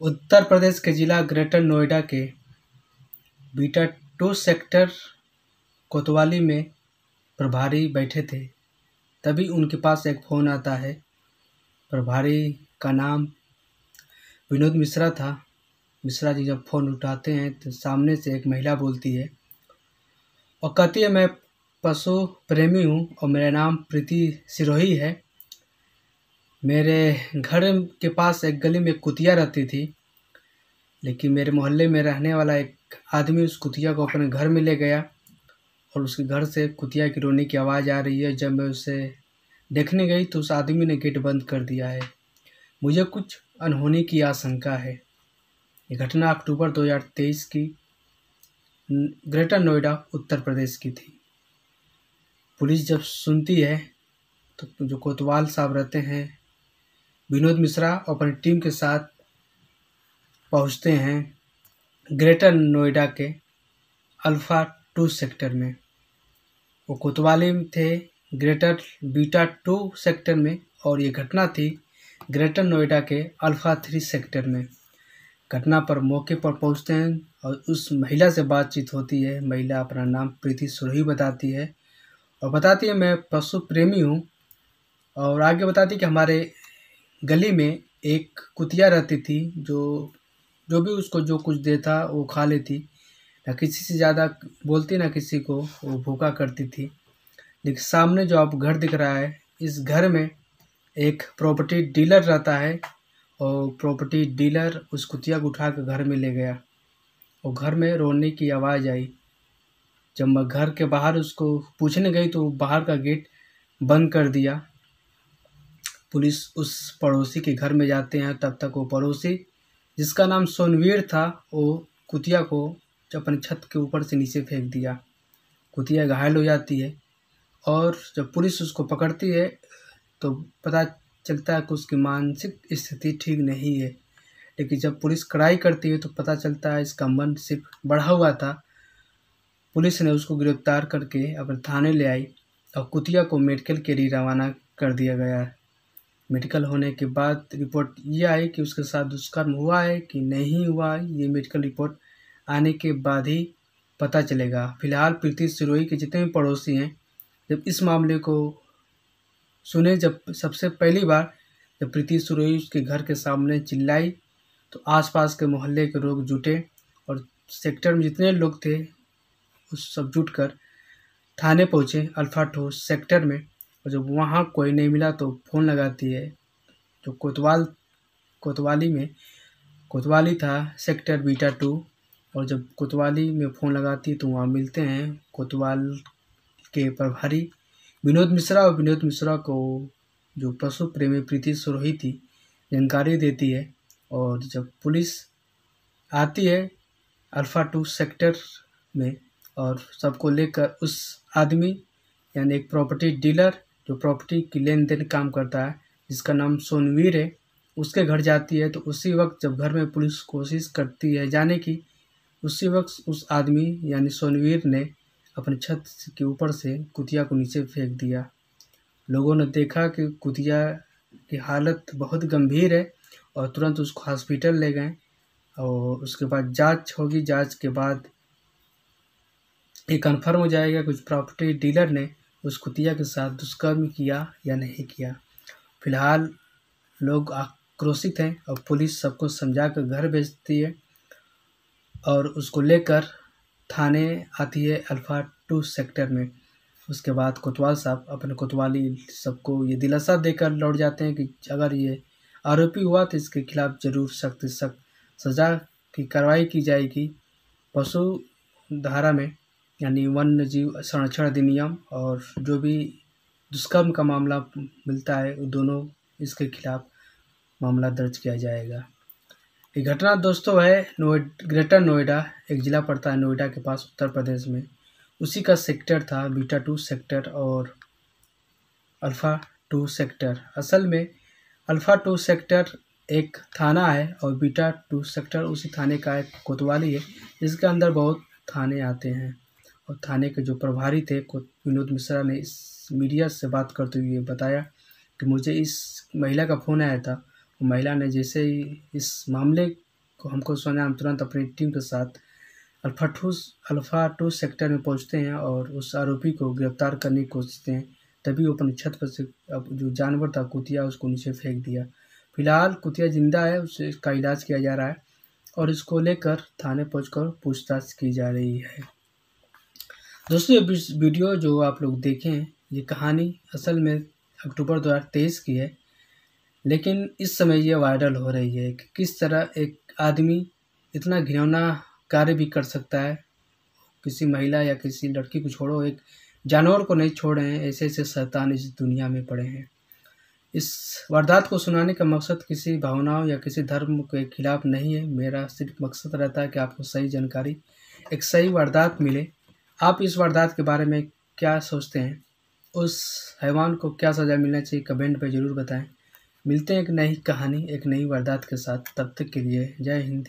उत्तर प्रदेश के जिला ग्रेटर नोएडा के बीटा 2 सेक्टर कोतवाली में प्रभारी बैठे थे। तभी उनके पास एक फ़ोन आता है। प्रभारी का नाम विनोद मिश्रा था। मिश्रा जी जब फ़ोन उठाते हैं तो सामने से एक महिला बोलती है और कहती है, मैं पशु प्रेमी हूँ और मेरा नाम प्रीति सिरोही है। मेरे घर के पास एक गली में कुतिया रहती थी, लेकिन मेरे मोहल्ले में रहने वाला एक आदमी उस कुतिया को अपने घर में ले गया और उसके घर से कुतिया की रोने की आवाज़ आ रही है। जब मैं उसे देखने गई तो उस आदमी ने गेट बंद कर दिया है। मुझे कुछ अनहोनी की आशंका है। ये घटना अक्टूबर 2023 की ग्रेटर नोएडा उत्तर प्रदेश की थी। पुलिस जब सुनती है तो जो कोतवाल साहब रहते हैं विनोद मिश्रा अपनी टीम के साथ पहुंचते हैं ग्रेटर नोएडा के अल्फ़ा 2 सेक्टर में। वो कोतवाली में थे ग्रेटर बीटा 2 सेक्टर में और ये घटना थी ग्रेटर नोएडा के अल्फ़ा 3 सेक्टर में। घटना पर मौके पर पहुंचते हैं और उस महिला से बातचीत होती है। महिला अपना नाम प्रीति सिरोही बताती है और बताती है, मैं पशु प्रेमी हूँ। और आगे बताती कि हमारे गली में एक कुतिया रहती थी जो भी उसको जो कुछ देता वो खा लेती, ना किसी से ज़्यादा बोलती ना किसी को, वो भूखा करती थी। लेकिन सामने जो आप घर दिख रहा है, इस घर में एक प्रॉपर्टी डीलर रहता है और प्रॉपर्टी डीलर उस कुतिया को उठा कर घर में ले गया और घर में रोने की आवाज़ आई। जब मैं घर के बाहर उसको पूछने गई तो बाहर का गेट बंद कर दिया। पुलिस उस पड़ोसी के घर में जाते हैं। तब तक वो पड़ोसी, जिसका नाम सोनवीर था, वो कुतिया को अपने छत के ऊपर से नीचे फेंक दिया। कुतिया घायल हो जाती है और जब पुलिस उसको पकड़ती है तो पता चलता है कि उसकी मानसिक स्थिति ठीक नहीं है। लेकिन जब पुलिस कड़ाई करती है तो पता चलता है इसका मन सिर्फ बढ़ा हुआ था। पुलिस ने उसको गिरफ्तार करके अपने थाने ले आई और कुतिया को मेडिकल के लिए रवाना कर दिया गया। मेडिकल होने के बाद रिपोर्ट ये आई कि उसके साथ दुष्कर्म हुआ है कि नहीं हुआ, ये मेडिकल रिपोर्ट आने के बाद ही पता चलेगा। फिलहाल प्रीति सिरोही के जितने भी पड़ोसी हैं, जब इस मामले को सुने, जब सबसे पहली बार जब प्रीति सिरोही उसके घर के सामने चिल्लाई तो आसपास के मोहल्ले के लोग जुटे और सेक्टर में जितने लोग थे उस सब जुटकर थाने पहुँचे अल्फ़ा 2 सेक्टर में। और जब वहाँ कोई नहीं मिला तो फ़ोन लगाती है जो कोतवाली था सेक्टर बीटा 2। और जब कोतवाली में फ़ोन लगाती है तो वहाँ मिलते हैं कोतवाल के प्रभारी विनोद मिश्रा। और विनोद मिश्रा को जो पशु प्रेमी प्रीति सिरोही थी जानकारी देती है। और जब पुलिस आती है अल्फ़ा 2 सेक्टर में और सबको लेकर उस आदमी यानी एक प्रॉपर्टी डीलर जो प्रॉपर्टी की लेन देन काम करता है, जिसका नाम सोनवीर है, उसके घर जाती है। तो उसी वक्त जब घर में पुलिस कोशिश करती है जाने की, उसी वक्त उस आदमी यानी सोनवीर ने अपनी छत के ऊपर से कुतिया को नीचे फेंक दिया। लोगों ने देखा कि कुतिया की हालत बहुत गंभीर है और तुरंत उसको हॉस्पिटल ले गए और उसके बाद जांच होगी। जांच के बाद ये कन्फर्म हो जाएगा कुछ प्रॉपर्टी डीलर ने उस कुतिया के साथ दुष्कर्म किया या नहीं किया। फिलहाल लोग आक्रोशित हैं और पुलिस सबको समझा कर घर भेजती है और उसको लेकर थाने आती है अल्फ़ा 2 सेक्टर में। उसके बाद कोतवाल साहब अपने कोतवाली सबको ये दिलासा देकर लौट जाते हैं कि अगर ये आरोपी हुआ तो इसके खिलाफ ज़रूर सख्त सख्त सज़ा की कार्रवाई की जाएगी। पशु धारा में यानी वन्य जीव संरक्षण अधिनियम और जो भी दुष्कर्म का मामला मिलता है, दोनों इसके खिलाफ मामला दर्ज किया जाएगा। ये घटना दोस्तों है ग्रेटर नोएडा, एक ज़िला पड़ता है नोएडा के पास उत्तर प्रदेश में, उसी का सेक्टर था बीटा 2 सेक्टर और अल्फ़ा 2 सेक्टर। असल में अल्फ़ा 2 सेक्टर एक थाना है और बीटा 2 सेक्टर उसी थाने का एक कोतवाली है, जिसके अंदर बहुत थाने आते हैं। और थाने के जो प्रभारी थे विनोद मिश्रा ने इस मीडिया से बात करते हुए बताया कि मुझे इस महिला का फ़ोन आया था। महिला ने जैसे ही इस मामले को हमको सुना, हम तुरंत अपनी टीम के साथ अल्फा 2 सेक्टर में पहुंचते हैं और उस आरोपी को गिरफ्तार करने की कोशिश करते हैं। तभी वो अपनी छत पर से अब जो जानवर था कुतिया, उसको नीचे फेंक दिया। फिलहाल कुतिया जिंदा है, उसे इसका इलाज किया जा रहा है और इसको लेकर थाने पहुंचकर पूछताछ की जा रही है। दोस्तों, ये वीडियो जो आप लोग देखें, ये कहानी असल में अक्टूबर 2023 की है, लेकिन इस समय ये वायरल हो रही है कि किस तरह एक आदमी इतना घिनौना कार्य भी कर सकता है। किसी महिला या किसी लड़की को छोड़ो, एक जानवर को नहीं छोड़ रहे हैं, ऐसे ऐसे शैतान इस दुनिया में पड़े हैं। इस वारदात को सुनाने का मकसद किसी भावनाओं या किसी धर्म के खिलाफ नहीं है। मेरा सिर्फ मकसद रहता है कि आपको सही जानकारी, एक सही वारदात मिले। आप इस वारदात के बारे में क्या सोचते हैं? उस हैवान को क्या सज़ा मिलना चाहिए? कमेंट में ज़रूर बताएं। मिलते हैं एक नई कहानी, एक नई वारदात के साथ। तब तक के लिए जय हिंद।